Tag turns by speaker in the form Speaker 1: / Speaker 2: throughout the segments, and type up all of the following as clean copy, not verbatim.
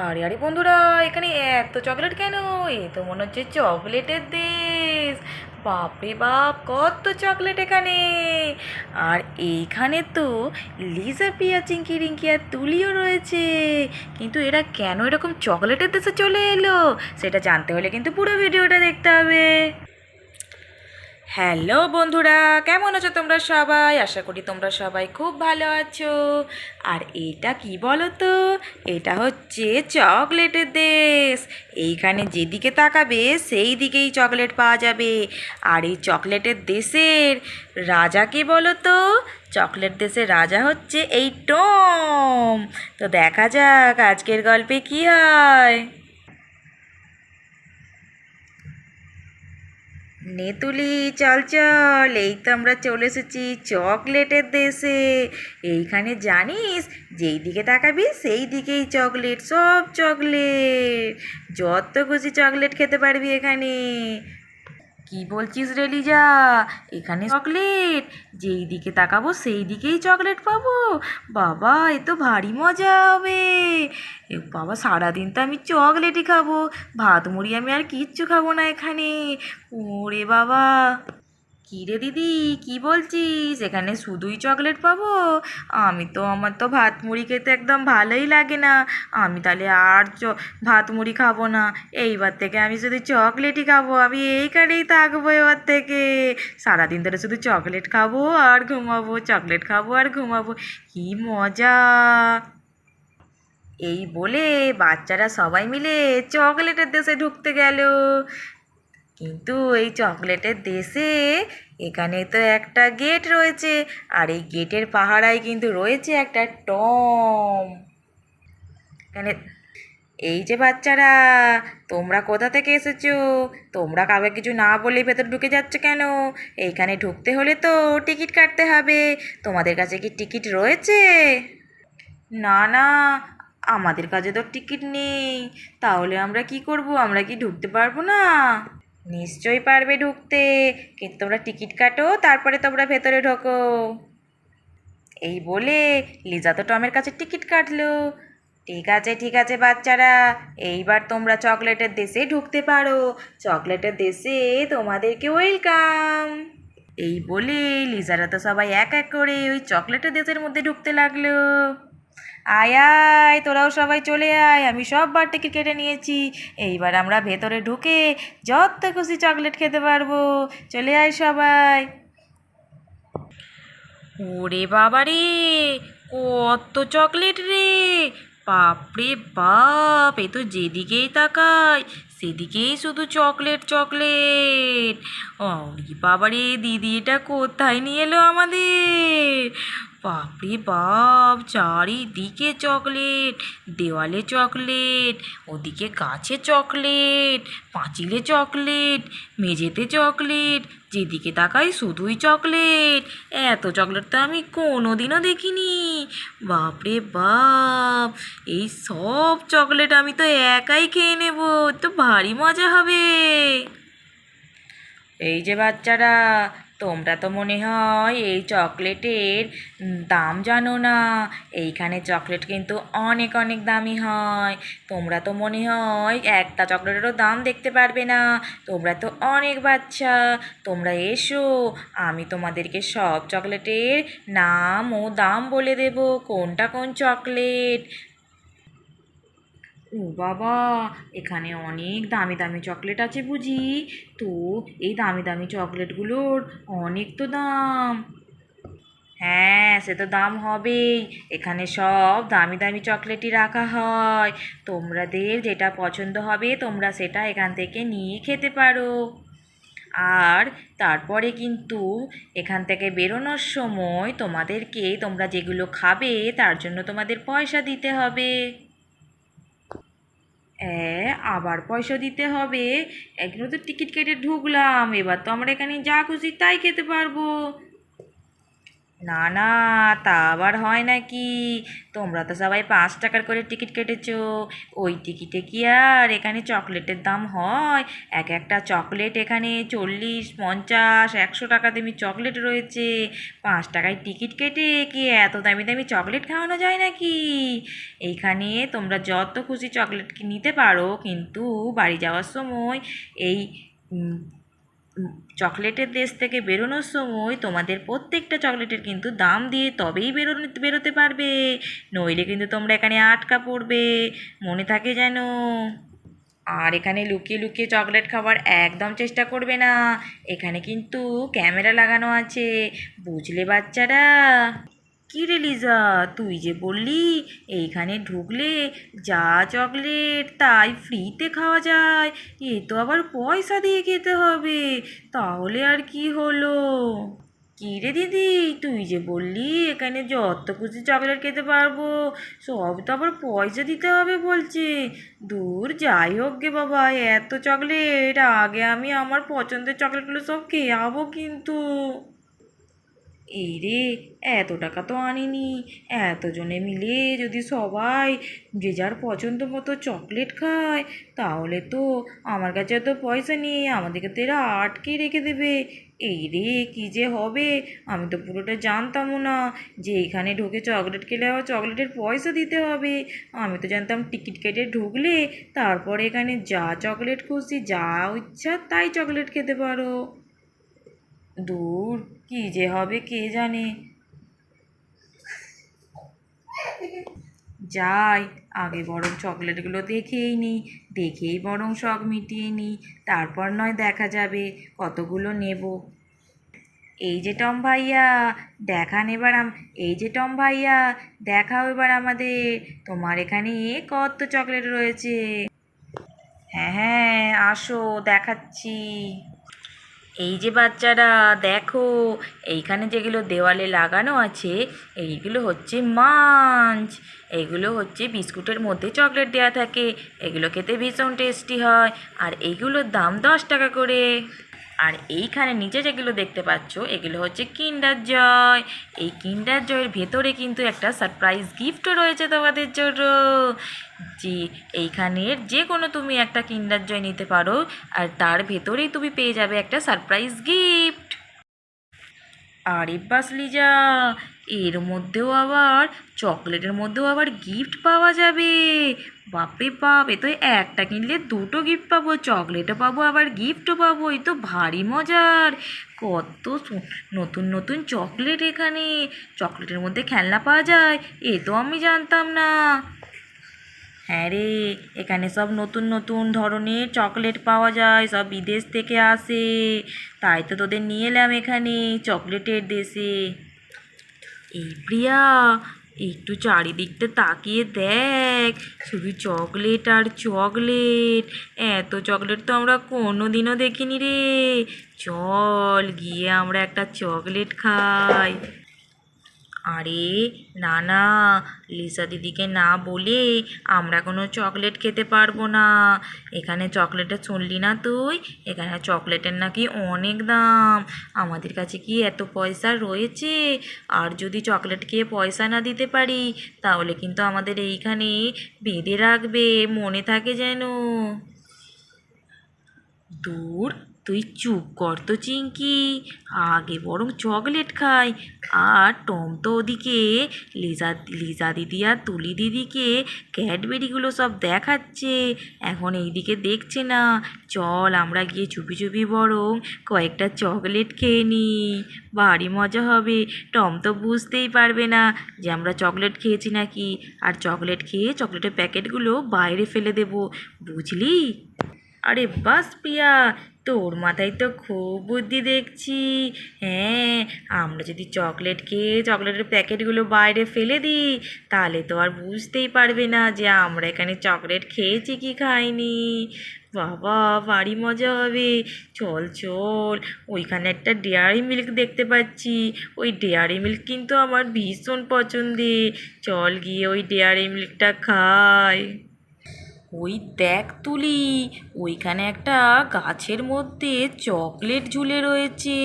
Speaker 1: আরে আরে বন্ধুরা, এখানে এত চকলেট কেন? এ তো মনে হচ্ছে চকলেটের দেশ। বাপরে বাপ, কত চকলেট এখানে! আর এইখানে তো লিজা, পিয়া, চিঙ্কি, রিঙ্কি আর তুলিও রয়েছে। কিন্তু এরা কেন এরকম চকলেটের দেশে চলে এলো, সেটা জানতে হলে কিন্তু পুরো ভিডিওটা দেখতে হবে। হ্যালো বন্ধুরা, কেমন আছো তোমরা সবাই? আশা করি তোমরা সবাই খুব ভালো আছো। আর এটা কি বলো তো, এটা হচ্ছে চকলেটের দেশ। এইখানে যেদিকে তাকাবে সেই দিকেই চকলেট পাওয়া যাবে। আর এই চকলেটের দেশের রাজা কে বলো তো? চকলেট দেশের রাজা হচ্ছে এই টম। তো দেখা যাক আজকের গল্পে কি হয়। নে তুলি, চল চল, এই তো আমরা চলে এসেছি চকলেটের দেশে। এইখানে জানিস, যেই দিকে তাকাবি সেই দিকেই চকলেট, সব চকলেট। যত খুশি চকলেট খেতে পারবি এখানে। কি বলছিস রে লিজা? এখানে চকলেট? যেই দিকে তাকাবো সেই দিকেই চকলেট পাবো? বাবা, এ তো ভারী মজা হবে। এ বাবা, সারাদিন তো আমি চকলেটই খাবো। ভাত মুড়ি আমি আর কিচ্ছু খাবো না এখানে। ওরে বাবা! কী রে দিদি, কি বলছিস? এখানে শুধুই চকলেট পাবো? আমার তো ভাত মুড়ি খেতে একদম ভালোই লাগে না। আমি তাহলে আর ভাত মুড়ি খাবো না। এইবার থেকে আমি শুধু চকলেটই খাবো। আমি এইখানেই থাকবো এবার থেকে। সারাদিন ধরে শুধু চকলেট খাবো আর ঘুমাবো, চকলেট খাবো আর ঘুমাবো। কি মজা! এই বলে বাচ্চারা সবাই মিলে চকলেটের দেশে ঢুকতে গেল। কিন্তু এই চকলেটের দেশে এখানে তো একটা গেট রয়েছে। আর এই গেটের পাহারায় কিন্তু রয়েছে একটা টম। এখানে এই যে বাচ্চারা, তোমরা কোথা থেকে এসেছো? তোমরা কাউকে কিছু না বলেই ভেতর ঢুকে যাচ্ছ কেন? এইখানে ঢুকতে হলে তো টিকিট কাটতে হবে। তোমাদের কাছে কি টিকিট রয়েছে? না না, আমাদের কাছে তো টিকিট নেই। তাহলে আমরা কি করব? আমরা কি ঢুকতে পারবো না? নিশ্চয়ই পারবে ঢুকতে, কিন্তু তোমরা টিকিট কাটো, তারপরে তোমরা ভেতরে ঢোকো। এই বলে লিজা তো টমের কাছে টিকিট কাটলো। ঠিক আছে ঠিক আছে বাচ্চারা, এইবার তোমরা চকলেটের দেশে ঢুকতে পারো। চকলেটের দেশে তোমাদেরকে ওয়েলকাম। এই বলে লিজারা তো সবাই এক এক করে ওই চকলেটের দেশের মধ্যে ঢুকতে লাগলো। আয় আয়, তোরাও সবাই চলে আয়, আমি সববার টিকিট কেটে নিয়েছি। এইবার আমরা ভেতরে ঢুকে যত খুশি চকলেট খেতে পারবো। চলে আয় সবাই। ওরে বাবা রে, কত চকলেট রে! বাপরে বাপ, এ তো যেদিকেই তাকাই সেদিকেই শুধু চকলেট চকলেট। ওরে বাবা রে, দিদি এটা কোথায় নিয়ে এলো আমাদের? বাপরে বাপ, চারিদিকে চকলেট, দেওয়ালে চকলেট, ওদিকে গাছে চকলেট, পাঁচিলে চকলেট, মেঝেতে চকলেট, যেদিকে তাকাই শুধুই চকলেট। এত চকলেট তো আমি কোনোদিনও দেখিনি। বাপরে বাপ, এই সব চকলেট আমি তো একাই খেয়ে নেব, তো ভারী মজা হবে। এই যে বাচ্চারা, তোমরা তো মনে হয় এই চকলেটের দাম জানো না। এইখানে চকলেট কিন্তু অনেক অনেক দামি হয়। তোমরা তো মনে হয় একটা চকলেটেরও দাম দেখতে পারবে না। তোমরা তো অনেক বাচ্চা। তোমরা এসো, আমি তোমাদেরকে সব চকলেটের নাম ও দাম বলে দেব, কোনটা কোন চকলেট। ও বাবা, এখানে অনেক দামি দামি চকলেট আছে বুঝি? তো এই দামি দামি চকলেটগুলোর অনেক তো দাম। হ্যাঁ, সে তো দাম হবেই। এখানে সব দামি দামি চকলেটই রাখা হয়। তোমাদের যেটা পছন্দ হবে তোমরা সেটা এখান থেকে নিয়ে খেতে পারো। আর তারপরে কিন্তু এখান থেকে বেরোনোর সময় তোমাদেরকে, তোমরা যেগুলো খাবে তার জন্য তোমাদের পয়সা দিতে হবে। আবার পয়সা দিতে হবে? এগুলো তো টিকিট কেটে ঢুকলাম, এবার তো আমরা এখানে যা খুশি তাই খেতে পারবো। না না, তা আবার হয় নাকি? তোমরা তো সবাই 5 টাকার করে টিকিট কেটেছো। ওই টিকিটে কি আর এখানে চকলেটের দাম হয়? এক একটা চকলেট এখানে 40, 50, 100 টাকা দামি চকলেট রয়েছে। 5 টাকায় টিকিট কেটে কি এত দামি দামি চকলেট খাওয়ানো যায় নাকি? এইখানে তোমরা যত খুশি চকলেট নিতে পারো, কিন্তু বাড়ি যাওয়ার সময় এই উম, চকলেটের দেশ থেকে বেরোনোর সময় তোমাদের প্রত্যেকটা চকলেটের কিন্তু দাম দিয়ে তবেই বেরোতে পারবে, নইলে কিন্তু তোমরা এখানে আটকা পড়বে, মনে থাকে যেন। আর এখানে লুকিয়ে লুকিয়ে চকলেট খাবার একদম চেষ্টা করবে না, এখানে কিন্তু ক্যামেরা লাগানো আছে, বুঝলে বাচ্চারা? কি রে লিজা, তুই যে বললি এইখানে ঢুকলে যা চকলেট তাই ফ্রিতে খাওয়া যায়, এ তো আবার পয়সা দিয়ে খেতে হবে, তাহলে আর কি হলো? কি রে দিদি, তুই যে বললি এখানে যত খুশি চকলেট খেতে পারবো, সব তো আবার পয়সা দিতে হবে বলছে। দূর, যাই হোক গে বাবা, এত চকলেট, আগে আমি আমার পছন্দের চকলেটগুলো সব খেয়ে যাবো কিন্তু। এই রে, এত টাকা তো আনিনি, এতজনে মিলে যদি সবাই যে যার পছন্দ মতো চকলেট খায়, তাহলে তো আমার কাছে এত পয়সা নেই, আমাদেরকে তো এরা আটকে রেখে দেবে। এই রে, কী যে হবে, আমি তো পুরোটা জানতামও না যে এখানে ঢুকে চকলেট খেলে আবার চকলেটের পয়সা দিতে হবে। আমি তো জানতাম টিকিট কেটে ঢুকলে তারপরে এখানে যা চকলেট খুশি, যা ইচ্ছা তাই চকলেট খেতে পারো। দূর, কি যে হবে কে জানে। যাই, আগে বরং চকলেটগুলো দেখেই নিই, দেখেই বরং শখ মিটিয়ে নিই, তারপর নয় দেখা যাবে কতগুলো নেব। এই যে টম ভাইয়া, দেখান এবার এই যে টম ভাইয়া, দেখাও এবার আমাদের তোমার এখানে কত চকলেট রয়েছে। হ্যাঁ হ্যাঁ, আসো, দেখাচ্ছি। এই যে বাচ্চারা, দেখো, এইখানে যেগুলো দেওয়ালে লাগানো আছে এইগুলো হচ্ছে মাঞ্চ। এইগুলো হচ্ছে বিস্কুটের মধ্যে চকলেট দেওয়া থাকে, এগুলো খেতে ভীষণ টেস্টি হয়, আর এইগুলোর দাম 10 টাকা করে। আর এইখানে নিচে যেগুলো দেখতে পাচ্ছ এগুলো হচ্ছে কিন্ডার জয়। এই কিন্ডার জয়ের ভেতরে কিন্তু একটা সারপ্রাইজ গিফটও রয়েছে তোমাদের জন্য, যে এইখানের যে কোনো তুমি একটা কিন্ডার জয় নিতে পারো, আর তার ভেতরেই তুমি পেয়ে যাবে একটা সারপ্রাইজ গিফট। আরে বাস লিজা, এর মধ্যেও আবার চকলেটের মধ্যেও আবার গিফট পাওয়া যাবে? বাপরে বাপ, এ তো একটা কিনলে দুটো গিফট পাবো, চকলেটও পাবো আবার গিফটও পাবো, এ তো ভারী মজার। কত নতুন নতুন চকলেট এখানে, চকলেটের মধ্যে খেলনা পাওয়া যায়, এ তো আমি জানতাম না। হ্যাঁ রে, এখানে সব নতুন নতুন ধরনের চকলেট পাওয়া যায়, সব বিদেশ থেকে আসে, তাই তো তোদের নিয়ে এলাম এখানে চকলেটের দেশে। এই প্রিয়া, একটু চারিদিকটা তাকিয়ে দেখ, শুধু চকলেট আর চকলেট, এত চকলেট তো আমরা কোনো দিনও দেখিনি রে। চল গিয়ে আমরা একটা চকলেট খাই। আরে না না, লিসা দিদিকে না বলে আমরা কোনো চকলেট খেতে পারবো না। এখানে চকলেটের শুনলি না তুই? এখানে চকলেটের নাকি অনেক দাম, আমাদের কাছে কি এত পয়সা রয়েছে? আর যদি চকলেট খেয়ে পয়সা না দিতে পারি, তাহলে কিন্তু আমাদের এইখানে বেঁধে রাখবে, মনে থাকে যেন। দূর, তুই চুপ কর তো চিঙ্কি, আগে বরং চকলেট খাই। আর টম তো ওদিকে লিজা লিজা দিদি আর তুলি দিদিকে ক্যাডবেরিগুলো সব দেখাচ্ছে, এখন এইদিকে দেখছে না। চল আমরা গিয়ে চুপি চুপি বরং কয়েকটা চকলেট খেয়ে নিই, ভারী মজা হবে। টম তো বুঝতেই পারবে না যে আমরা চকলেট খেয়েছি নাকি, আর চকলেট খেয়ে চকলেটের প্যাকেটগুলো বাইরে ফেলে দেবো, বুঝলি? আরে বাস প্রিয়া, তোর মাথায় তো খুব বুদ্ধি দেখছি। হ্যাঁ, আমরা যদি চকলেট খেয়ে চকলেটের প্যাকেটগুলো বাইরে ফেলে দিই, তাহলে তো আর বুঝতেই পারবে না যে আমরা এখানে চকলেট খেয়েছি কি খাইনি। বাবা, ভারী মজা হবে। চল চল, ওইখানে একটা ডেয়ারি মিল্ক দেখতে পাচ্ছি, ওই ডেয়ারি মিল্ক কিন্তু আমার ভীষণ পছন্দের, চল গিয়ে ওই ডেয়ারি মিল্কটা খাই। ওই দেখ তুলি, ওইখানে একটা গাছের মধ্যে চকলেট ঝুলে রয়েছে।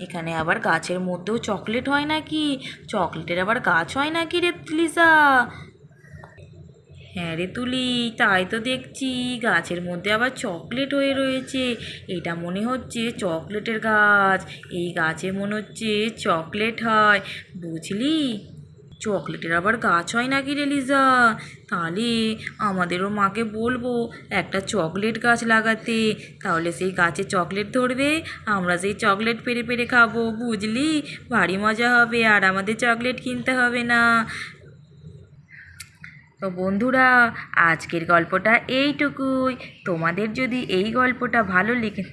Speaker 1: এখানে আবার গাছের মধ্যেও চকলেট হয় নাকি? চকলেটের আবার গাছ হয় নাকি রে লিসা? হ্যাঁ রে তুলি, তাই তো দেখছি, গাছের মধ্যে আবার চকলেট হয়ে রয়েছে। এটা মনে হচ্ছে চকলেটের গাছ। এই গাছে মনে হচ্ছে চকলেট হয়, বুঝলি? চকলেটের আবার গাছ হয় নাকি রে লিজা? তাহলে আমাদেরও মাকে বলবো একটা চকলেট গাছ লাগাতে, তাহলে সেই গাছে চকলেট ধরবে, আমরা সেই চকলেট পেড়ে পেড়ে খাবো, বুঝলি? ভারী মজা হবে, আর আমাদের চকলেট কিনতে হবে না। তো বন্ধুরা, আজকের গল্পটা এইটুকুই। তোমাদের যদি এই গল্পটা ভালো লেগে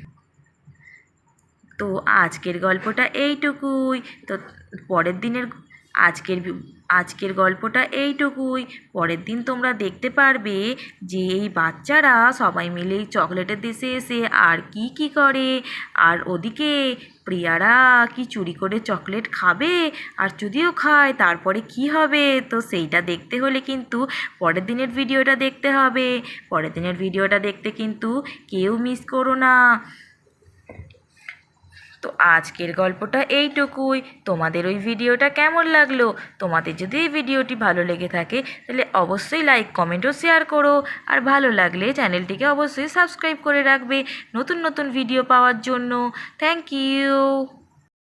Speaker 1: তো আজকের গল্পটা এইটুকুই। তো পরের দিনের আজকের আজকের গল্পটা এইটুকুই। পরের দিন তোমরা দেখতে পারবে যে এই বাচ্চারা সবাই মিলে এই চকলেটের দেশে এসে আর কি কি করে। আর ওদিকে প্রিয়ারা কি চুরি করে চকলেট খাবে, আর যদিও খায় তারপরে কি হবে, তো সেইটা দেখতে হলে কিন্তু পরের দিনের ভিডিওটা দেখতে হবে। পরের দিনের ভিডিওটা দেখতে কিন্তু কেউ মিস করো না। তো আজকের গল্পটা এইটুকুই। তোমাদের ওই ভিডিওটা কেমন লাগলো? তোমাদের যদি এই ভিডিওটি ভালো লেগে থাকে তাহলে অবশ্যই লাইক কমেন্ট ও শেয়ার করো। আর ভালো লাগলে চ্যানেলটিকে অবশ্যই সাবস্ক্রাইব করে রাখবে নতুন নতুন ভিডিও পাওয়ার জন্য। Thank you.